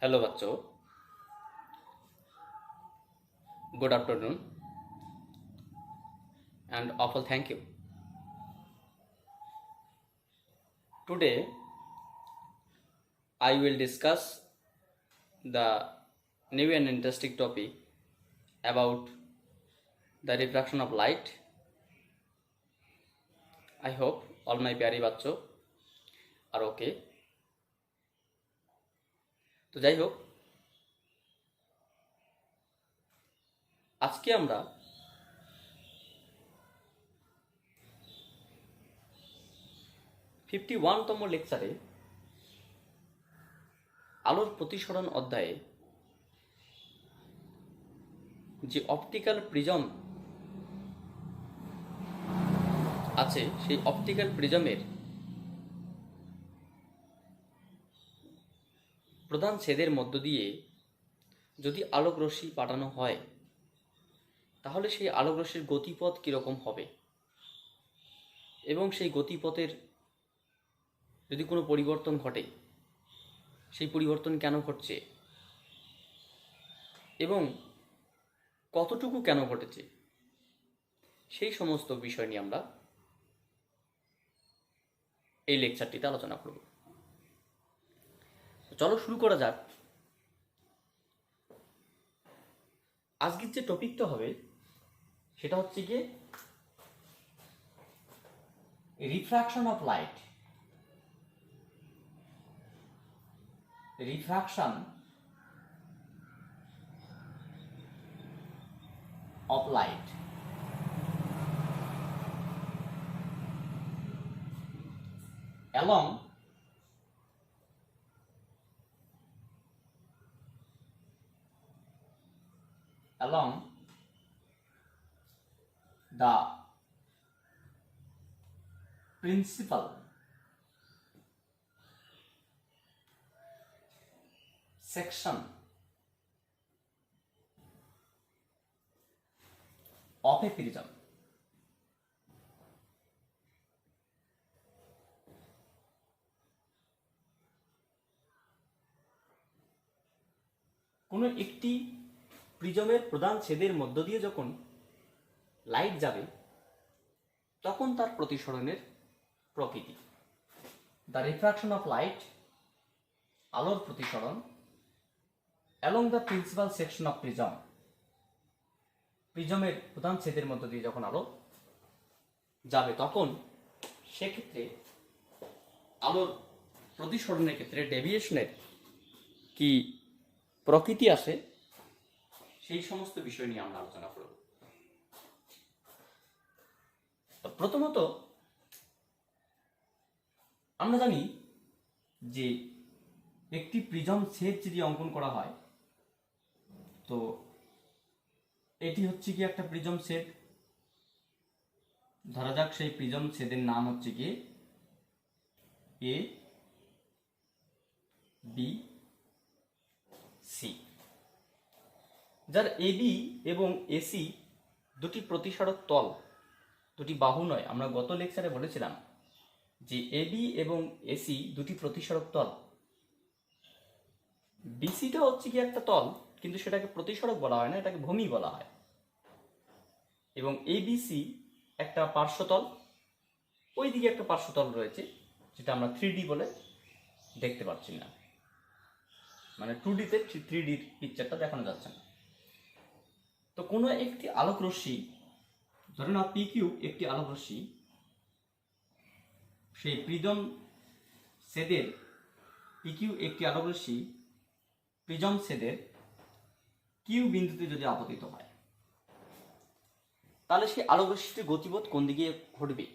Hello बच्चों, good afternoon and awful thank you. Today I will discuss the new and interesting topic about the refraction of light. I hope all my प्यारी बच्चों are okay. তো যাই হোক, আজকে আমরা 51তম লেকচারে আলোর প্রতিসরণ অধ্যায়ে যে অপটিক্যাল প্রিজম আছে সেই অপটিক্যাল প্রিজমের প্রধান ছেদের মধ্য দিয়ে যদি আলোক রশ্মি পাঠানো হয় তাহলে সেই আলোক রশ্মির গতিপথ কীরকম হবে এবং সেই গতিপথের যদি কোনো পরিবর্তন ঘটে সেই পরিবর্তন কেন ঘটছে এবং কতটুকু কেন ঘটেছে সেই সমস্ত বিষয় নিয়ে আমরা এই লেকচারটিতে আলোচনা করব। চলো শুরু করা যাক। আজকের যে টপিকটা হবে সেটা হচ্ছে গিয়ে refraction of light. Refraction of light. along the principal section of a prism, কোনো একটি প্রিজমের প্রধান ছেদের মধ্য দিয়ে যখন লাইট যাবে তখন তার প্রতিসরণের প্রকৃতি। দ্য রিফ্রাকশন অফ লাইট, আলোর প্রতিসরণ along the principal section of prism, প্রিজমের প্রধান ছেদের মধ্য দিয়ে যখন আলো যাবে তখন সেক্ষেত্রে আলোর প্রতিসরণের ক্ষেত্রে ডেভিয়েশনের কি প্রকৃতি আসে সেই সমস্ত বিষয় নিয়ে আমরা আলোচনা করব। প্রথমত আমরা জানি যে একটি প্রিজম ছেদ যদি অঙ্কন করা হয় তো এটি হচ্ছে কি একটা প্রিজম ছেদ। ধরা যাক সেই প্রিজম ছেদের নাম হচ্ছে কি এ বি সি, যার এবি এবং এসি দুটি প্রতিসারক তল, দুটি বাহু নয়। আমরা গত লেকচারে বলেছিলাম যে এবি এবং এসি দুটি প্রতিসারক তল। বিসিটা হচ্ছে কি একটা তল, কিন্তু সেটাকে প্রতিসারক বলা হয় না, এটাকে ভূমি বলা হয়। এবং এবিসি একটা পার্শ্বতল, ওই দিকে একটা পার্শ্বতল রয়েছে যেটা আমরা 3D বলে দেখতে পাচ্ছি না, মানে 2Dতে 3Dর পিকচারটা দেখানো যাচ্ছে না। তো কোনো একটি আলোক রশ্মি, ধরে নাও পি কিউ একটি আলোক রশ্মি, সেই প্রিজম ছেদের পি কিউ একটি আলোক রশ্মি প্রিজম ছেদের কিউ বিন্দুতে যদি আপতিত হয় তাহলে সেই আলোক রশ্মিটির গতিপথ কোন দিকে ঘটবে?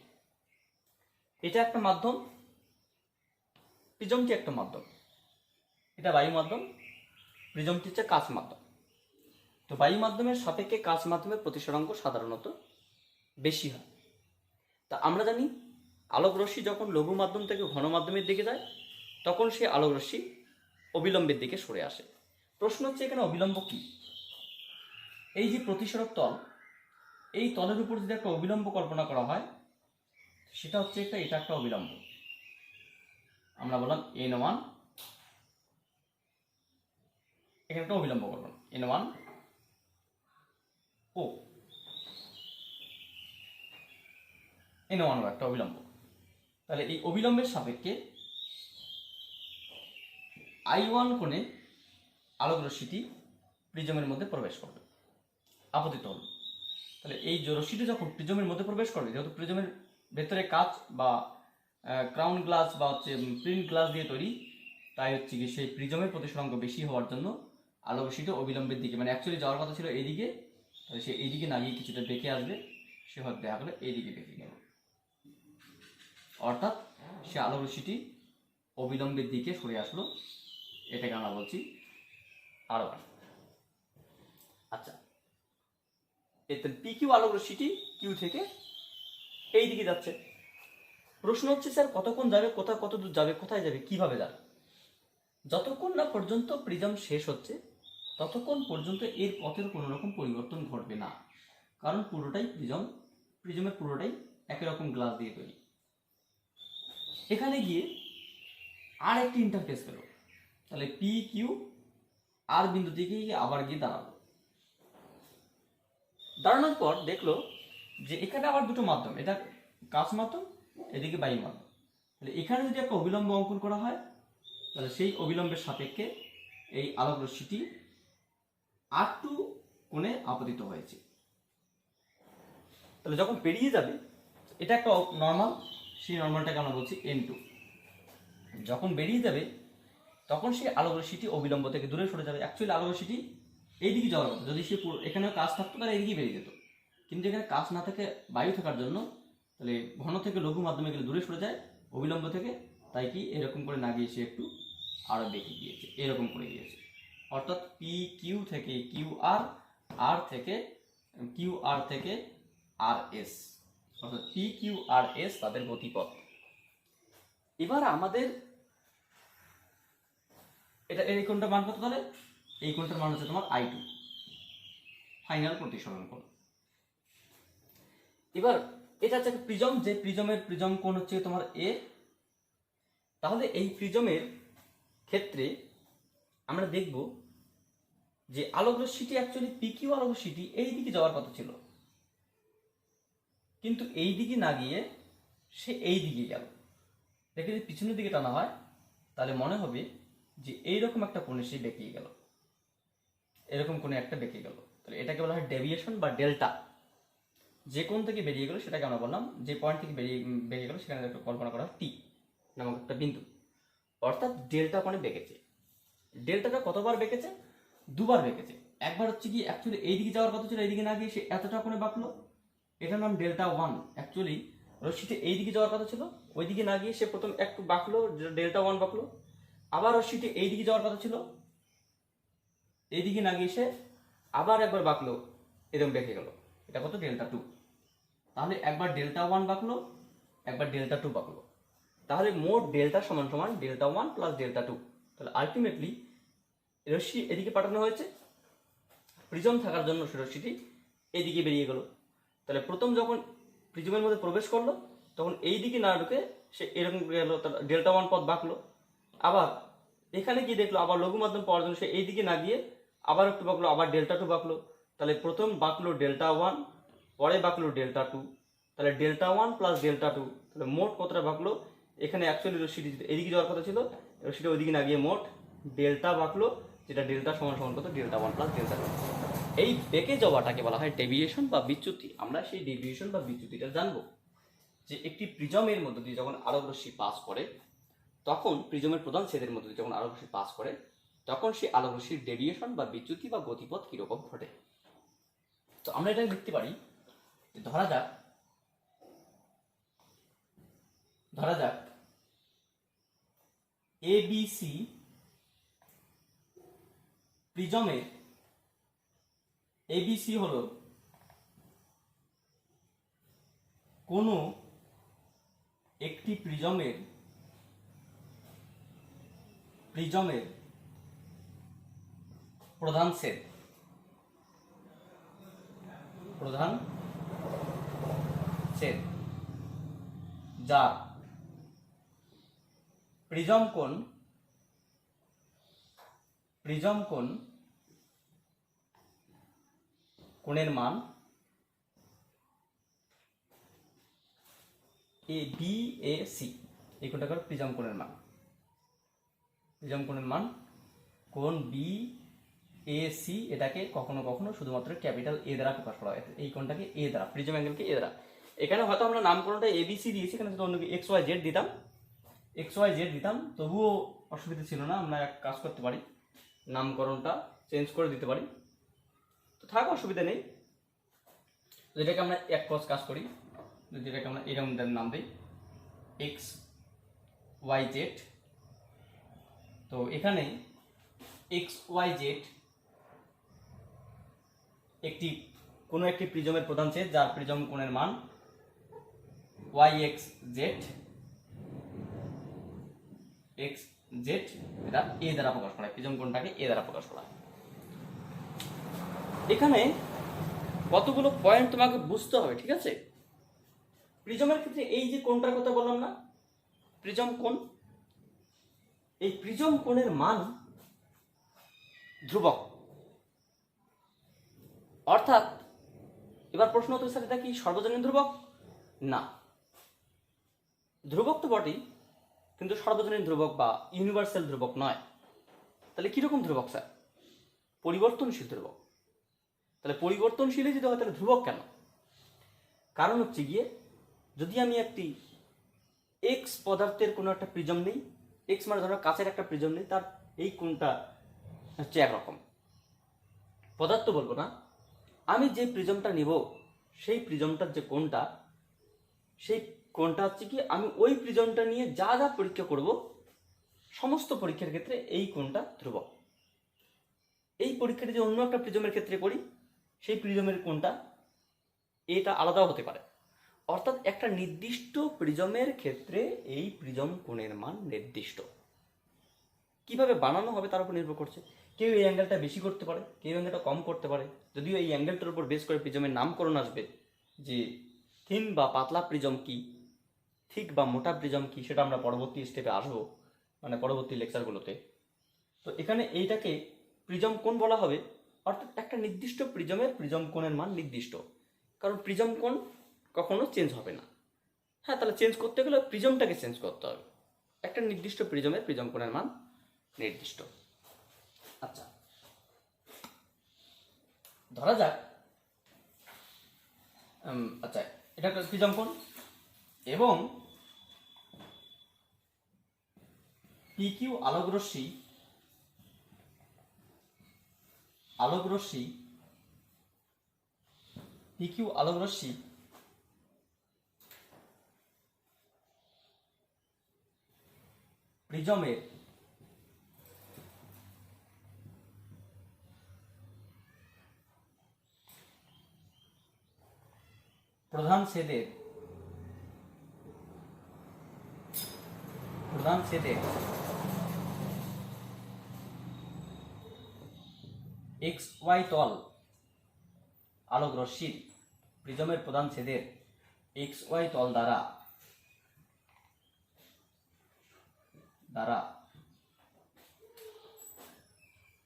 এটা একটা মাধ্যম, প্রিজমটি একটা মাধ্যম, এটা বায়ু মাধ্যম, প্রিজমটি হচ্ছে কাচ মাধ্যম। তো বায়ু মাধ্যমের সাপেক্ষে কাচ মাধ্যমের প্রতিসরাঙ্ক সাধারণত বেশি হয়। তা আমরা জানি আলোক রশ্মি যখন লঘু মাধ্যম থেকে ঘন মাধ্যমের দিকে যায় তখন সেই আলোক রশ্মি অবিলম্বের দিকে সরে আসে। প্রশ্ন হচ্ছে এখানে অবিলম্ব কি? এই যে প্রতিসরক তল, এই তলের উপর যদি একটা অবিলম্ব কল্পনা করা হয় সেটা হচ্ছে এটা একটা অবিলম্ব। আমরা বললাম N1 এখানে একটা অবিলম্ব করব N1 ও N1 ও একটা অবিলম্ব। তাহলে এই অবিলম্বের সাপেক্ষে I1 কোণে আলোক রশ্মিটি প্রিজমের মধ্যে প্রবেশ করবে, আপতিত হল। তাহলে এই যে রশ্মিটি যখন প্রিজমের মধ্যে প্রবেশ করবে, যেহেতু প্রিজমের ভেতরে কাঁচ বা ক্রাউন গ্লাস বা হচ্ছে প্রিন্ট গ্লাস দিয়ে তৈরি, তাই হচ্ছে কি সেই প্রিজমের প্রতিসরাঙ্ক বেশি হওয়ার জন্য আলোক রশ্মিটা অবিলম্বের দিকে, মানে অ্যাকচুয়ালি যাওয়ার কথা ছিল এইদিকে, তাহলে সে এইদিকে না গিয়ে কিছুটা বেঁকে আসবে, সে হয়তো দেখা গেলো এইদিকে বেঁকে গেল, অর্থাৎ সে আলোক রশ্মিটি অবিলম্বের দিকে সরে আসলো। এটাকে আমরা বলছি R1। আচ্ছা, এতে পি কিউ আলোক রশ্মিটি কিউ থেকে এই দিকে যাচ্ছে। প্রশ্ন হচ্ছে স্যার কতক্ষণ যাবে, কত দূর যাবে, কোথায় যাবে, কিভাবে যাবে? যতক্ষণ না পর্যন্ত প্রিজম শেষ হচ্ছে ততক্ষণ পর্যন্ত এর পথের কোনো রকম পরিবর্তন ঘটবে না, কারণ পুরোটাই প্রিজমের পুরোটাই একই রকম গ্লাস দিয়ে তৈরি। এখানে গিয়ে আর একটি ইন্টারফেস পেল, তাহলে পি কিউ আর বিন্দু থেকে আবার গিয়ে দাঁড়ালো। দাঁড়ানোর পর দেখলো যে এখানে আবার দুটো মাধ্যম, এটা কাচ মাধ্যম, এদিকে বায়ু মাধ্যম। তাহলে এখানে যদি একটা অবিলম্ব অঙ্কন করা হয়, তাহলে সেই অবিলম্বের সাপেক্ষে এই আলোক রশ্মিটি R2 কোণে আপতিত হয়েছে। তাহলে যখন পেরিয়ে যাবে, এটা একটা নর্মাল, সেই নর্মালটাকে আমরা বলছি N2। যখন বেরিয়ে যাবে তখন সেই আলোক রশ্মিটি অবিলম্ব থেকে দূরে সরে যাবে। অ্যাকচুয়ালি আলোক রশ্মিটি এইদিকে যাওয়ার কথা, যদি সে এখানে কাজ থাকতো তাহলে এইদিকে বেরিয়ে যেত, কিন্তু এখানে কাজ না থাকে বায়ু থাকার জন্য, তাহলে ঘন থেকে লঘু মাধ্যমে গেলে দূরে সরে যায় অবিলম্ব থেকে, তাই কি এরকম করে না গিয়ে সে একটু আরো বেঁকে গিয়েছে, এরকম করে গিয়েছে। অর্থাৎ পি কিউ থেকে কিউ আর, আর থেকে কিউ আর থেকে আর এস, অর্থাৎ পি কিউ আর এস তাদের গতিপথ। এবার আমাদের এটা এই কোণটার মান কত? তাহলে এই কোণটার মান হচ্ছে তোমার I2, ফাইনাল প্রতিসরণ কোণ। এবার এটা হচ্ছে প্রিজম, যে প্রিজম কোণ হচ্ছে তোমার এ। তাহলে এই প্রিজমের ক্ষেত্রে আমরা দেখব যে আলোক রশ্মিটি অ্যাকচুয়ালি পি কিউ আলোক রশ্মিটি এই দিকে যাওয়ার কথা ছিল, কিন্তু এই দিকে না গিয়ে সে এই দিকে গেল। দেখে যদি পিছনের দিকে টানা হয় তাহলে মনে হবে যে এইরকম একটা কোণে সে বেঁকিয়ে গেল, এরকম কোণে একটা বেঁকে গেল। তাহলে এটাকে বলা হয় ডেভিয়েশন বা ডেল্টা। যে কোণ থেকে বেরিয়ে গেল সেটাকে আমরা বললাম, যে পয়েন্ট থেকে বেরিয়ে গেল সেখানে একটা কল্পনা করা টি নামক একটা বিন্দু, অর্থাৎ ডেল্টা কোণে বেঁকেছে। ডেল্টাটা কতবার বেঁকেছে? দুবার বেঁকেছে। একবার হচ্ছে কি অ্যাকচুয়ালি এইদিকে যাওয়ার কথা ছিল, এইদিকে না গিয়ে সে এতটা কোণে বাঁকলো, এটার নাম ডেল্টা 1। অ্যাকচুয়ালি রশ্মিতে এইদিকে যাওয়ার কথা ছিল, ওইদিকে না গিয়ে সে প্রথম একটু বাঁকলো, ডেল্টা 1 বাঁকলো। আবার রশ্মিটি এইদিকে যাওয়ার কথা ছিল, এইদিকে না গিয়ে সে আবার একবার বাঁকলো, এরকম বেঁকে গেল, এটা কত? ডেল্টা 2। তাহলে একবার ডেল্টা 1 বাঁকলো, একবার ডেল্টা 2 বাঁকলো, তাহলে মোট ডেল্টা সমান সমান ডেল্টা 1 প্লাস ডেল্টা 2। তাহলে আলটিমেটলি রশ্মি এদিকে পাঠানো হয়েছে, প্রিজম থাকার জন্য সে রশ্মিটি এদিকে বেরিয়ে গেল। তাহলে প্রথম যখন প্রিজমের মধ্যে প্রবেশ করলো তখন এই দিকে না ঢুকে সে এরকম গেল, ডেল্টা 1 পথ বাঁকলো। আবার এখানে কি দেখলো, আবার লঘু মাধ্যম পাওয়ার জন্য সে এই দিকে না গিয়ে আবার একটু বাঁকলো, আবার ডেল্টা 2 বাঁকলো। তাহলে প্রথম বাঁকলো ডেল্টা 1, পরে বাঁকলো ডেল্টা 2, তাহলে ডেল্টা 1 প্লাস ডেল্টা 2, তাহলে মোট কতটা বাঁকলো? এখানে অ্যাকচুয়ালি রশ্মিটি এদিকে যাওয়ার কথা ছিল, রশ্মিটা ওইদিকে না গিয়ে মোট ডেল্টা বাঁকলো, যেটা ডেল্টা সমান সমান কত? Delta 1 plus delta 2। এই বেঁকে যাওয়াটাকে বলা হয় ডেভিয়েশন বা বিচ্যুতি। আমরা সেই ডেভিয়েশন বা বিচ্যুতিটা জানবো যে একটি প্রিজমের মধ্য দিয়ে যখন আলোক রশ্মি পাস করে, তখন প্রিজমের প্রধান ছেদের মধ্যে দিয়ে যখন আলোক রশ্মি পাস করে, তখন সেই আলোক রশ্মির ডেভিয়েশন বা বিচ্যুতি বা গতিপথ কিরকম ঘটে। তো আমরা এটা লিখতে পারি যে ধরা যাক ABC প্রিজমের, ABC হলো কোনো একটি প্রিজমের প্রধান ছেদ, যার প্রিজম কোণ কোণের মান বি এ সি, এই কোণটা হলো প্রিজম কোণের মান। প্রিজম কোণের মান কোণ বি এ সি, এটাকে কখনো কখনো শুধুমাত্র ক্যাপিটাল এ দ্বারা প্রকাশ করা হয়। এই কোণটাকে এ দ্বারা, প্রিজম অ্যাঙ্গেলকে এ দ্বারা। এখানে হয়তো আমরা নামকরণটা এবিসি দিয়েছি, এখানে যদি অন্য এক্স ওয়াই জেড দিতাম তবুও অসুবিধা ছিল না। আমরা এক কাজ করতে পারি, নামকরণটা চেঞ্জ করে দিতে পারি, তো থাক, অসুবিধা নেই। যেটাকে আমরা এক কাজ করি, যেটাকে আমরা এরকম নাম দিই এক্স ওয়াই জেড। তো এখানে এক্স ওয়াই জেড কোনো একটি প্রিজমের প্রধান ছেদ, যার প্রিজম কোণের মান ওয়াই এক্স জেড, এটা এ দ্বারা প্রকাশ করা হয়, প্রিজম কোণটাকে এ দ্বারা প্রকাশ করা হয়। এখানে কতগুলো পয়েন্ট তোমাকে বুঝতে হবে, ঠিক আছে? প্রিজমের ক্ষেত্রে এই যে কোণটার কথা বললাম না, প্রিজম কোণ, এই প্রিজম কোণের মান ধ্রুবক। অর্থাৎ এবার প্রশ্ন হতে স্যার এটা কি সর্বজনীন ধ্রুবক? না, ধ্রুবক তো বটেই, কিন্তু সর্বজনীন ধ্রুবক বা ইউনিভার্সাল ধ্রুবক নয়। তাহলে কিরকম ধ্রুবক স্যার? পরিবর্তনশীল ধ্রুবক। তাহলে পরিবর্তনশীল যদি হয় তাহলে ধ্রুবক কেন? কারণ হচ্ছে গিয়ে, যদি আমি একটি এক্স পদার্থের কোনো একটা প্রিজম নেই, এক্স মানে ধরো কাছের একটা প্রিজম নেই, তার এই কোণটা হচ্ছে একরকম, পদার্থ বলবো না, আমি যে প্রিজমটা নিব সেই প্রিজমটার যে কোণটা, সেই কোণটা হচ্ছে কি, আমি ওই প্রিজমটা নিয়ে যা যা পরীক্ষা করব সমস্ত পরীক্ষার ক্ষেত্রে এই কোণটা ধ্রুবক। এই পরীক্ষাটি যে অন্য একটা প্রিজমের ক্ষেত্রে করি, সেই প্রিজমের কোণটা এটা আলাদাও হতে পারে। অর্থাৎ একটা নির্দিষ্ট প্রিজমের ক্ষেত্রে এই প্রিজম কোণের মান নির্দিষ্ট। কিভাবে বানানো হবে তার উপর নির্ভর করছে। কেউ এই অ্যাঙ্গেলটা বেশি করতে পারে, কেউ অ্যাঙ্গেলটা কম করতে পারে। যদিও এই অ্যাঙ্গেলটার উপর বেস করে প্রিজমের নামকরণ আসবে, যে থিন বা পাতলা প্রিজম কি, থিক বা মোটা প্রিজম কি, সেটা আমরা পরবর্তী স্টেপে আসবো, মানে পরবর্তী লেকচারগুলোতে। তো এখানে এইটাকে প্রিজম কোণ বলা হবে, অর্থাৎ একটা নির্দিষ্ট প্রিজমের প্রিজম কোণের মান নির্দিষ্ট। কারণ প্রিজম কোণ কখনো চেঞ্জ হবে না। হ্যাঁ, তাহলে চেঞ্জ করতে গেলে প্রিজমটাকে চেঞ্জ করতে হবে। একটা নির্দিষ্ট প্রিজমের প্রিজম কোণের মান নির্দিষ্ট। আচ্ছা, ধরা যাক আচ্ছা, এটা একটা প্রিজম কোণ এবং পি কিউ আলোকরশ্মি পি কিউ আলোকরশ্মি প্রিজমের প্রধান ছেদের এক্স ওয়াই তল আলোক রশ্মির প্রিজমের প্রধান ছেদের এক্স ওয়াই তল দ্বারা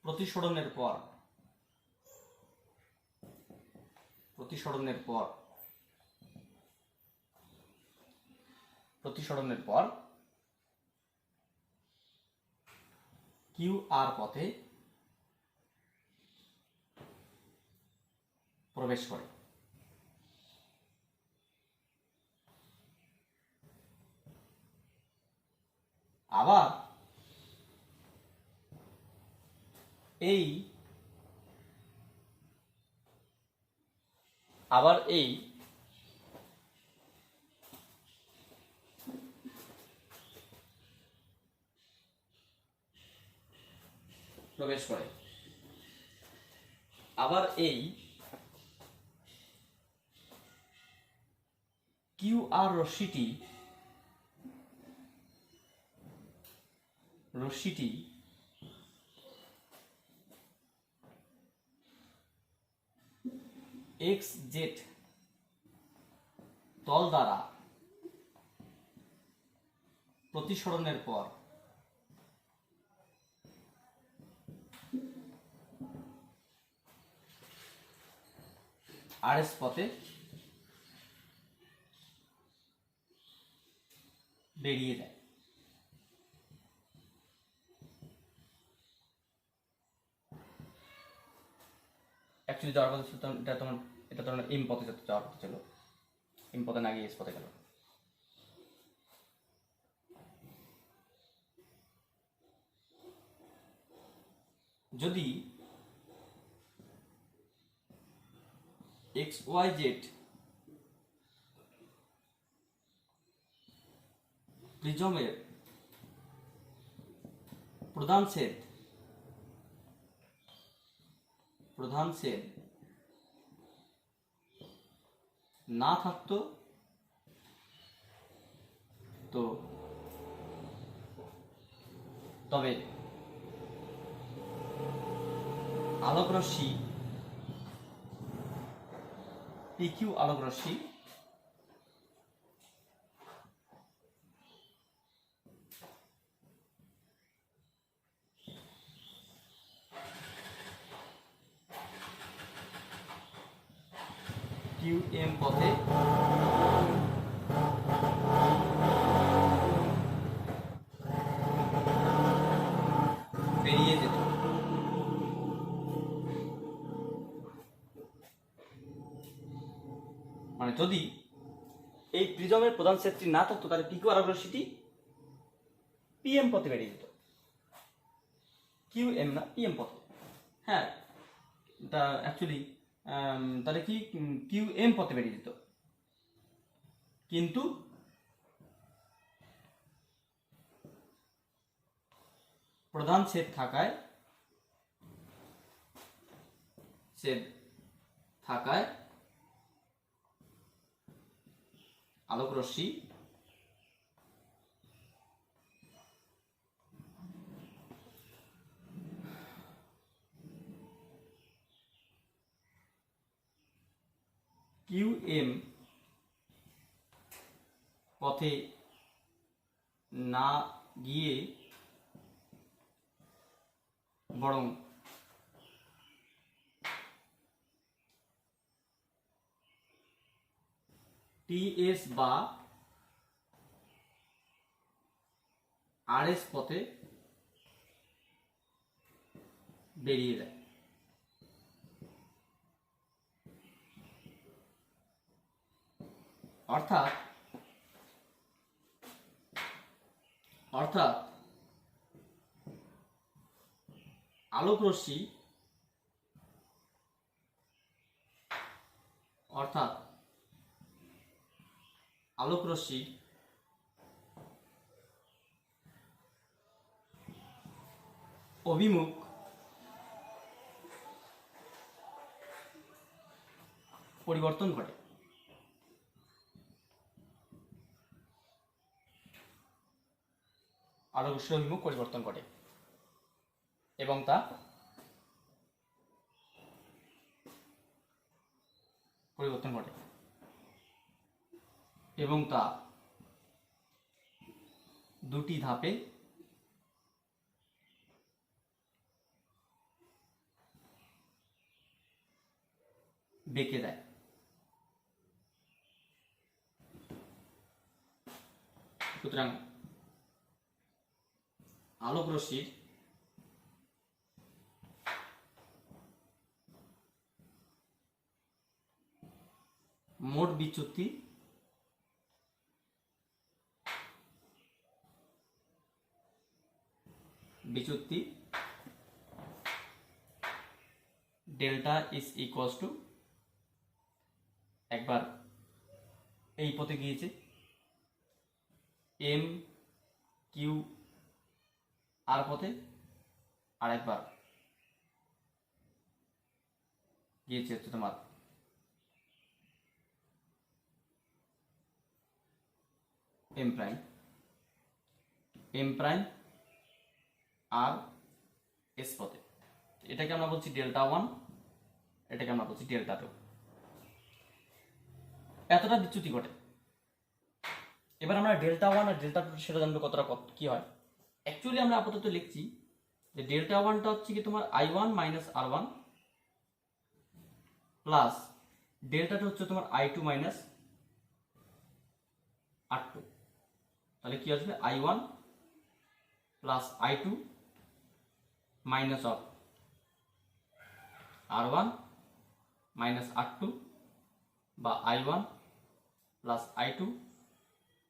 প্রতিসরণের পর কিউ আর পথে প্রবেশ করে। আবার এই প্রবেশ করে। আবার এই কিউ আর রশ্মিটি এক্স জেড তল দ্বারা প্রতিসরণের পর আর এস পথে বেরিয়ে যায়। অ্যাকচুয়ালি যাওয়ার পথে এটা তোমার এম পথে যাওয়ার পথে ছিল, এম পথে না গিয়ে এস পথে গেল। যদি এক্স ওয়াই জেড প্রিজমের প্রধান শেড না থাকতো তো তবে আলোকরশ্মি পিকিউ আলোকরশ্মি কিউ এম পথে বেরিয়ে যেত। মানে যদি এই প্রিজমের প্রধান শেডটি না থাকতো তাহলে পিকিউ আলোকরশ্মিটি পিএম পথে বেরিয়ে যেত, কিউ এম না পিএম পথে। হ্যাঁ, এটা অ্যাকচুয়ালি তাহলে কি কিউ এম পথে বেরিয়ে যেত, কিন্তু প্রধান শেড থাকায় আলোকরশ্মি কিউ এম পথে না গিয়ে বরং টিএস বা আরএস পথে বেরিয়ে যায়। অর্থাৎ আলোকরশ্মি অভিমুখ পরিবর্তন ঘটে। আলোকরশ্মির অভিমুখ পরিবর্তন ঘটে এবং তা দুটি ধাপে বেঁকে দেয়। সুতরাং আলোকরশ্মির মোট বিচ্যুতি ডেল্টা ইজ ইকুয়ালস টু, একবার এই পথে গিয়েছে এম কিউ আর পথে, আর একবার গিয়েছে হচ্ছে তোমার এম প্রাইম আর এস পথে। এটাকে আমরা বলছি ডেল্টা 1, এটাকে আমরা বলছি ডেল্টা 2। এতটা বিচ্যুতি ঘটে। এবার আমরা ডেল্টা 1 আর ডেল্টা 2 সেটা জানবো কতটা কি হয়। অ্যাকচুয়ালি আমরা আপাতত লিখছি যে ডেল্টা 1টা হচ্ছে কি তোমার I1 - R1 plus delta two হচ্ছে তোমার I2 মাইনাস R2, তাহলে কি আসবে I1 plus I2 minus of R1 minus R2 বা I1 plus I2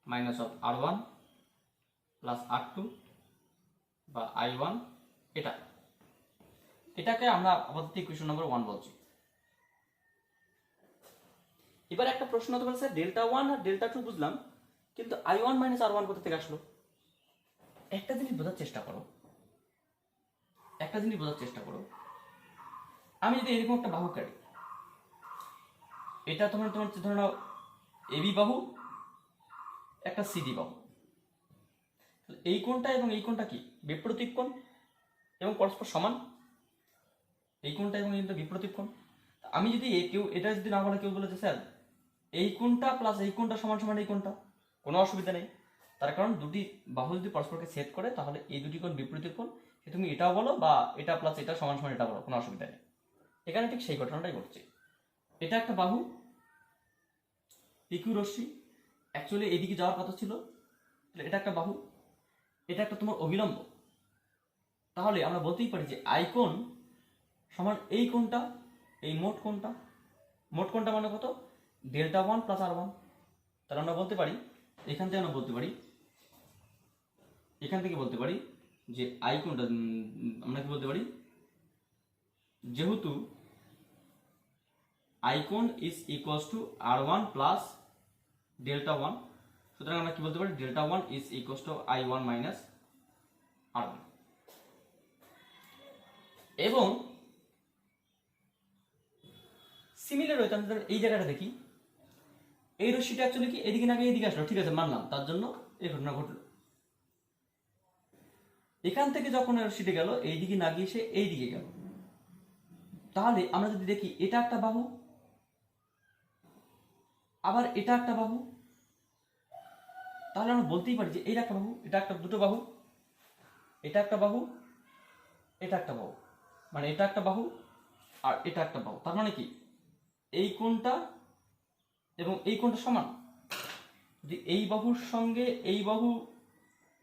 minus of R1 plus R2 বা I1, এটাকে আমরা আপাতত ইকুয়েশন নাম্বার 1 বলছি। এবার একটা প্রশ্ন হতে পারে, স্যার ডেল্টা 1 আর ডেল্টা 2 বুঝলাম, কিন্তু I1 মাইনাস R1 কোথা থেকে আসলো? একটা জিনিস বোঝার চেষ্টা করো, আমি যদি এরকম একটা বাহু কাটি, এটা তোমার ধরে নাও এবি বাহু, একটা সিডি বাহু, এই কোণটা এবং এই কোণটা কি বিপরীত কোণ এবং পরস্পর সমান, এই কোণটা এবং এইটা বিপরীত কোণ। আমি যদি কেউ এটা যদি না বলে, কেউ বলে যে স্যার এই কোণটা প্লাস এই কোণটা সমান সমান এই কোণটা, কোনো অসুবিধা নেই, তার কারণ দুটি বাহু যদি পরস্পরকে ছেদ করে তাহলে এই দুটি কোণ বিপরীত কোণ, সে তুমি এটাও বলো বা এটা প্লাস এটা সমান সমান এটা বলো, কোনো অসুবিধা নেই। এখানে ঠিক সেই ঘটনাটাই ঘটছে। এটা একটা বাহু, পিকিউ রশ্মি অ্যাকচুয়ালি এদিকে যাওয়ার কথা ছিল, এটা একটা বাহু, এটা একটা তোমার অবিলম্ব, তাহলে আমরা বলতেই পারি যে আই কোণ সমান এই কোণটা, এই মোট কোণটা মানে কত? Delta 1 plus R1। তাহলে আমরা বলতে পারি, এখান থেকে বলতে পারি যে আই কোণটা আমরা কি বলতে পারি, যেহেতু আই কোণ is equals to R1 plus delta 1, সুতরাং আমরা কি বলতে পারি, delta 1 is equals two I1 minus R1। এবং সিমিলার হয়তো আমরা এই জায়গাটা দেখি, এই রশ্মিটা অ্যাকচুয়ালি কি এদিকে না গিয়ে এদিকে আসলো, ঠিক আছে মানলাম, তার জন্য এই ঘটনা ঘটলো। এখান থেকে যখন রশ্মিটা গেল এইদিকে না গিয়ে সে এইদিকে গেল, তাহলে আমরা যদি দেখি এটা একটা বাহু, আবার এটা একটা বাহু, তাহলে আমরা বলতেই পারি যে এটা একটা বাহু, এটা একটা দুটো বাহু, এটা একটা বাহু, এটা একটা বাহু, মানে এটা একটা বাহু আর এটা একটা বাহু, তার মানে কি এই কোণটা এবং এই কোণটা সমান। যদি এই বাহুর সঙ্গে এই বাহু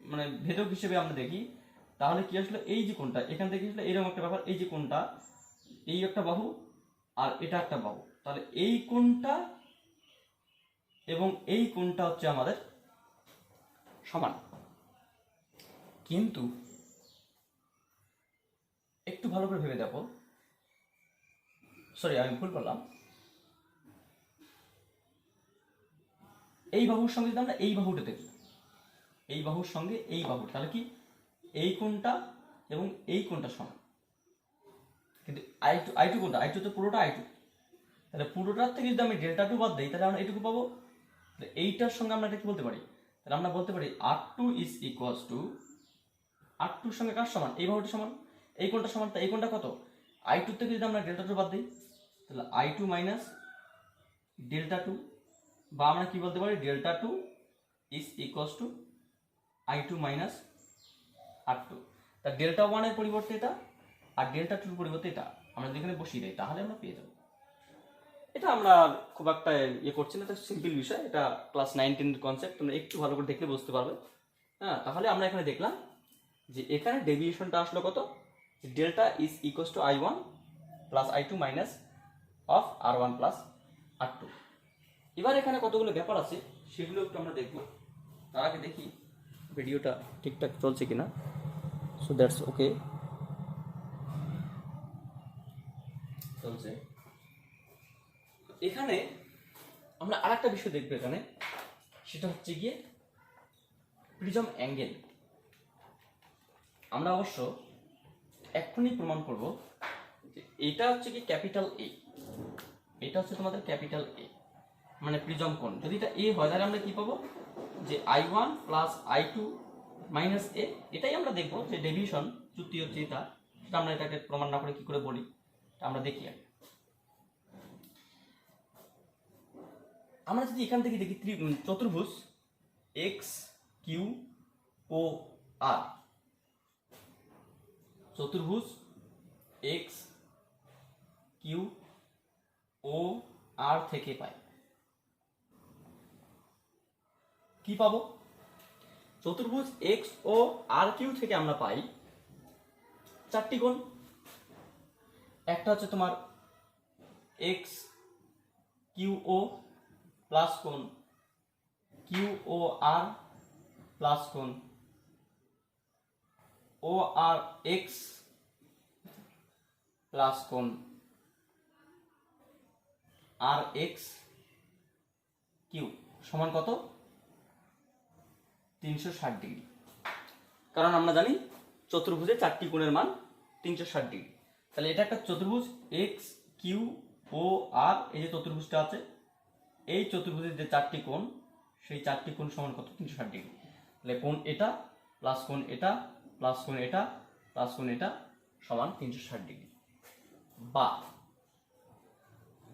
মানে ভেদক হিসেবে আমরা দেখি, তাহলে কি আসলে এই যে কোণটা এখান থেকে আসলে এরকম একটা ব্যাপার, এই যে কোণটা, এই একটা বাহু আর এটা একটা বাহু, তাহলে এই কোণটা এবং এই কোণটা হচ্ছে আমাদের সমান। কিন্তু একটু ভালো করে ভেবে দেখো, সরি আমি ভুল করলাম, এই বাহুর সঙ্গে যদি আমরা এই বাহুটা দেখি, এই বাহুর সঙ্গে এই বাহু, তাহলে কি এই কোণটা এবং এই কোণটা সমান। কিন্তু I2 কোণটা, I2 তো পুরোটা I2, তাহলে পুরোটার থেকে যদি আমি ডেল্টা 2 বাদ দিই তাহলে আমরা এইটুকু পাবো। এইটার সঙ্গে আমরা এটা কি বলতে পারি, তাহলে আমরা বলতে পারি R2 is equals two, R2 সঙ্গে কার সমান, এই বাহুটা সমান, এই কোণটা সমান, তাই এই কোণটা কত, I2 থেকে যদি আমরা ডেল্টা 2 বাদ দিই তাহলে I2 মাইনাস ডেল্টা 2, বা আমরা কি বলতে পারি, delta 2 is equals two I2 minus R2। তা ডেল্টা 1 এর পরিবর্তে এটা আর ডেল্টা 2 এর পরিবর্তে এটা আমরা যেখানে বসিয়ে দিই তাহলে আমরা পেয়ে যাব। এটা আমরা খুব একটা করছি না, এটা সিম্পল বিষয়, এটা ক্লাস 9-10 কনসেপ্ট, তোমরা একটু ভালো করে দেখলে বুঝতে পারবে। হ্যাঁ, তাহলে আমরা এখানে দেখলাম যে এখানে ডেভিয়েশনটা আসলো কত, delta is equals two I1 plus I2 minus of R1 plus R2। এবার এখানে কতগুলো ব্যাপার আছে সেগুলো একটু আমরা দেখব। তার আগে দেখি ভিডিওটা ঠিকঠাক চলছে কিনা। সো দ্যাটস ওকে, চলছে। এখানে আমরা আরেকটা বিষয় দেখবো এখানে, সেটা হচ্ছে গিয়ে প্রিজম অ্যাঙ্গেল। আমরা অবশ্য এক্ষুনি প্রমাণ করব যে এটা হচ্ছে কি ক্যাপিটাল এ, এটা হচ্ছে তোমাদের ক্যাপিটাল এ মানে প্রিজম কোণ। যদি এটা এ হয় তাহলে আমরা কি পাবো, যে I1 প্লাস I2 মাইনাস এ। এটাই আমরা দেখবো যে ডেভিয়েশন যুক্তি হচ্ছে এটা, সেটা আমরা এটাকে প্রমাণ না করে কি করে বলি আমরা দেখি। আমরা যদি এখান থেকে দেখি চতুর্ভুজ এক্স কিউ ও আর, চতুর্ভুজ এক্স কিউ ও আর থেকে পাই। কি পাবো? চতুর্ভুজ এক্স ও আর কিউ থেকে আমরা পাই চারটি কোণ। একটা হচ্ছে তোমার এক্স কিউ ও প্লাস কোণ কিউ ও আর প্লাস কোণ ও আর এক্স প্লাস কোণ আর এক্স কিউ সমান কত? 360 ডিগ্রি। কারণ আমরা জানি চতুর্ভুজে চারটি কোণের মান 360 ডিগ্রি। তাহলে এটা একটা চতুর্ভুজ এক্স কিউ ও আর, এই যে চতুর্ভুজটা আছে, এই চতুর্ভুজের যে চারটি কোণ, সেই চারটি কোণ সমান কত? 360 ডিগ্রি। তাহলে কোণ এটা প্লাস কোণ এটা প্লাস কোণ এটা প্লাস কোণ এটা সমান 360 ডিগ্রি। বা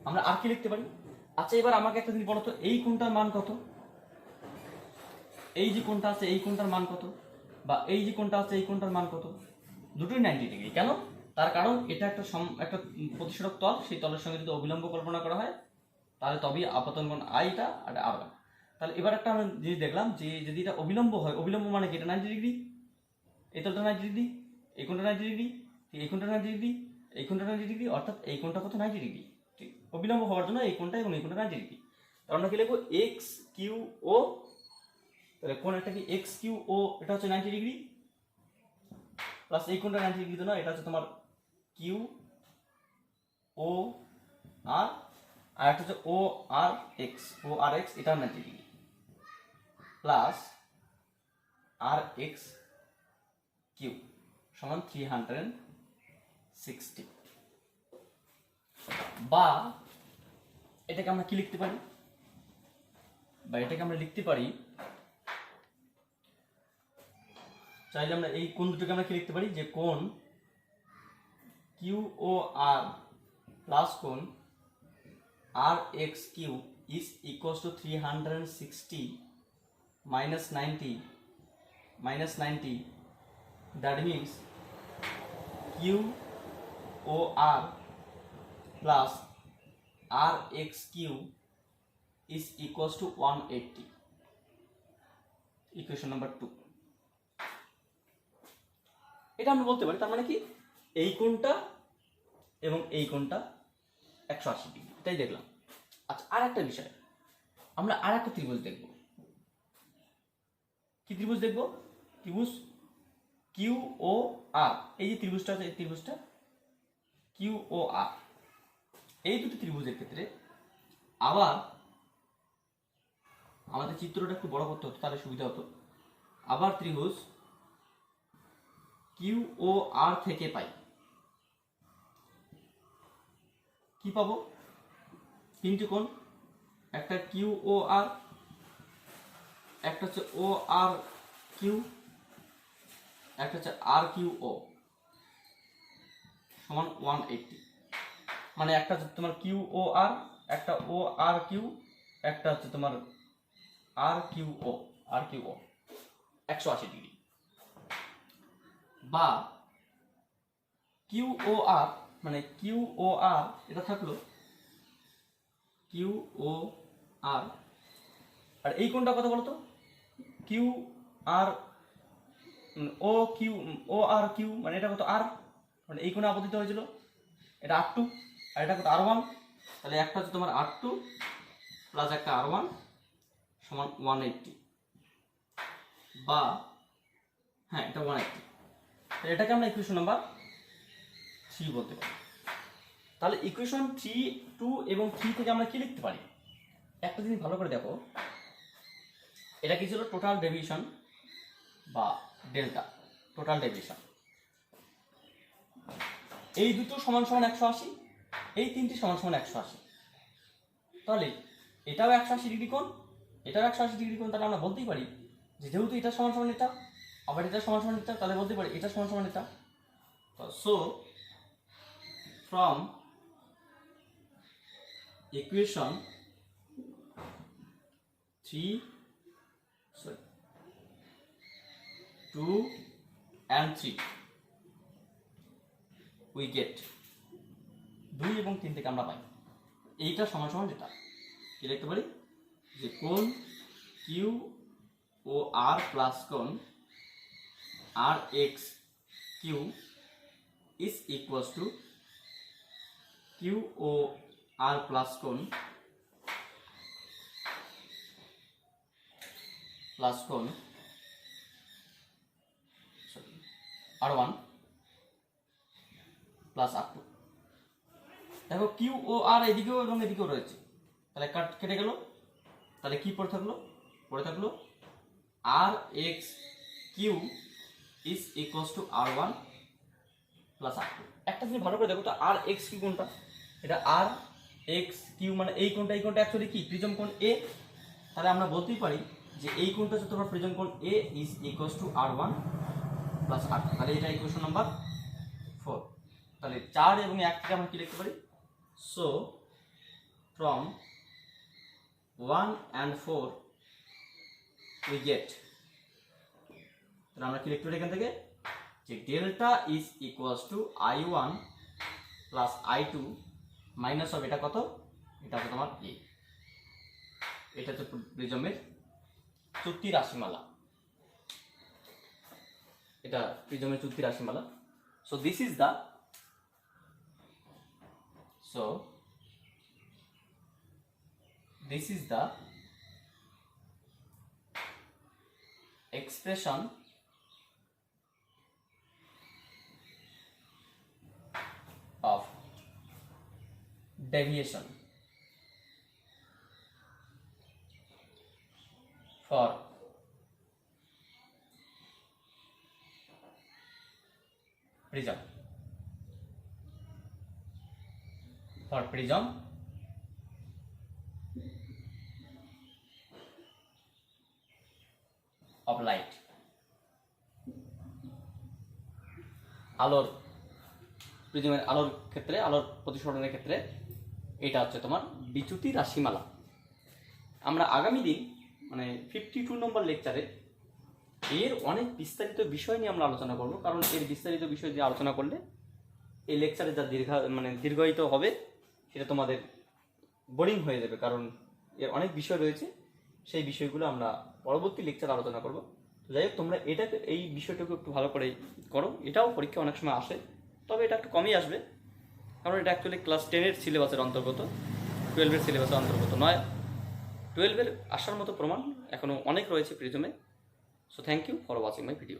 আমরা আর কি লিখতে পারি? আচ্ছা, এবার আমাকে একটা জিনিস বলো তো, এই কোণটার মান কত? এই যে কোণটা আছে এই কোণটার মান কত? বা এই যে কোণটা আছে এই কোণটার মান কত? দুটোই 90 ডিগ্রি। কেন? তার কারণ এটা একটা প্রতিসরক তল, সেই তলের সঙ্গে যদি অবিলম্ব কল্পনা করা হয় তাহলে তবেই আপতন কোণ আইটা আর আর। তাহলে এবার একটা আমরা জিনিস দেখলাম যে যদি এটা অবিলম্ব হয়, অবিলম্ব মানে কি? এটা 90 ডিগ্রি, এই তলটা 90 ডিগ্রি, এই কোণটা 90 ডিগ্রি, এই কোণটা 90 ডিগ্রি, এই কোণটা 90 ডিগ্রি, অর্থাৎ এই কোণটা কত? 90 ডিগ্রি। ঠিক, অবিলম্ব হওয়ার জন্য এই কোণটা এবং এই কোণটা 90 ডিগ্রি। তাহলে আমরা কি লিখবো? এক্স কিউ ও, তাহলে কোণ একটা কি এক্স কিউ ও, এটা হচ্ছে 90 ডিগ্রি, প্লাস এই কোণটা 90 ডিগ্রি তো না, এটা হচ্ছে তোমার কিউ ও আর, আর একটা হচ্ছে ও আর এক্স, এটা 90 degree, plus R X Q সমান 360। বা এটাকে আমরা কি লিখতে পারি? বা এটাকে আমরা লিখতে পারি, চাইলে আমরা এই কোণ দুটোকে আমরা কি লিখতে পারি? যে কোণ কিউ ও আর প্লাস কোণ R X Q is equals to 360 minus 90, that means Q O R plus R X Q is equals to 180, equation number 2। এটা আমরা বলতে পারি, তার মানে কি এই কোণটা এবং এই কোণটা 180 ডিগ্রি, এটাই দেখলাম। আচ্ছা, আর একটা বিষয়, আমরা আর একটা ত্রিভুজ দেখব। কি ত্রিভুজ দেখব? ত্রিভুজ কিউ ও আর, এই যে ত্রিভুজটা আছে, এই ত্রিভুজটা কিউ ও আর, এই দুটি ত্রিভুজের ক্ষেত্রে আবার আমাদের চিত্রটা একটু বড় করতে হতো, তাহলে সুবিধা হতো। আবার ত্রিভুজ কিউ ও আর থেকে পাই কি পাবো? তিনটি কোণ, একটা কিউ ও আর, একটা হচ্ছে ও আর কিউ, একটা হচ্ছে আর কিউ ও সমান 180। মানে একটা হচ্ছে তোমার কিউ ও আর, একটা ও আর কিউ, একটা হচ্ছে তোমার আর কিউ ও 180 ডিগ্রি। বা কিউ ও আর, মানে কিউ ও আর এটা থাকলো কিউ ও আর, আর এই কোণটা কত বলতো? Q R O Q, O আর কিউ, মানে এটা কত? আর, মানে এই কোণে আপতিত হয়েছিল, এটা R2 আর এটা কত? R1। তাহলে একটা হচ্ছে তোমার R2 প্লাস একটা R1 সমান 180। বা হ্যাঁ, এটা 180। তাহলে এটাকে আমরা ইকুয়েশন নাম্বার 3 বলতে পারি। তাহলে ইকুয়েশন 3, 2 এবং 3 থেকে আমরা কি লিখতে পারি? একটা জিনিস ভালো করে দেখো, এটা কি ছিল? টোটাল ডেভিয়েশন বা ডেল্টা, টোটাল ডেভিয়েশন। এই দুটো সমান সমান 180, এই তিনটি সমান সমান 180। তাহলে এটাও 180 ডিগ্রি কোণ, এটাও 180 ডিগ্রি কোণ। তাহলে আমরা বলতেই পারি যে যেহেতু এটা সমান সমান এটা, আবার এটা সমান সমান এটা, তাহলে বলতে পারি এটা সমান সমান এটা। So from equation 2 and 3 we get 2 এবং 3 থেকে আমরা পাই এইটা সমান সমান এটা কি লিখতে পারি, যে কোণ কিউ ও আর প্লাস কোণ R X Q is equals to Q O R plus কোণ R1 প্লাস R2। দেখো কিউ ও আর এদিকেও এবং এদিকেও রয়েছে, তাহলে কেটে গেল, তাহলে কি পড়ে থাকলো R X Q is equals to R1 plus R2। একটা জিনিস ভালো করে দেখো তো, আর এক্স কিউ কোনটা, এটা আর এক্স কিউ মানে এই কোণটা অ্যাকচুয়ালি কি প্রিজম কোণ এ, তাহলে আমরা বলতেই পারি যে এই কোণটা হচ্ছে তোমার প্রিজম কোণ A is equals to R1 plus R2। তাহলে এটা ইকুয়েশন নাম্বার 4। তাহলে 4 এবং 1 থেকে আমরা কি লিখতে পারি, so from 1 and 4 we get, তাহলে আমরা কি লিখতে পারি এখান থেকে, যে delta is equals two I1 plus I2 minus হবে এটা কত, এটা হচ্ছে তোমার এ, এটা হচ্ছে প্রিজমের চুক্তির রাশিমালা, এটা প্রিজমের চুক্তির রাশিমালা। So this is the expression of deviation for prism of light, আলোর প্রিজমের আলোর ক্ষেত্রে, আলোর প্রতিসরণের ক্ষেত্রে এটা হচ্ছে তোমার বিচ্যুতি রাশিমালা। আমরা আগামী দিন মানে 52 নম্বর লেকচারে এর অনেক বিস্তারিত বিষয় নিয়ে আমরা আলোচনা করব, কারণ এর বিস্তারিত বিষয় দিয়ে আলোচনা করলে এই লেকচারে যা দীর্ঘায়িত হবে সেটা তোমাদের বোরিং হয়ে যাবে, কারণ এর অনেক বিষয় রয়েছে, সেই বিষয়গুলো আমরা পরবর্তী লেকচারে আলোচনা করব। তো যাই হোক, তোমরা এই বিষয়টাকে একটু ভালো করে করো, এটাও পরীক্ষা অনেক সময় আসে, তবে এটা একটু কমই আসবে, কারণ এটা অ্যাকচুয়ালি ক্লাস 10-এর সিলেবাসের অন্তর্গত, 12-এর সিলেবাসের অন্তর্গত নয়। 12-এর আসার মতো প্রমাণ এখনও অনেক রয়েছে প্রিজমে। So thank you for watching my video.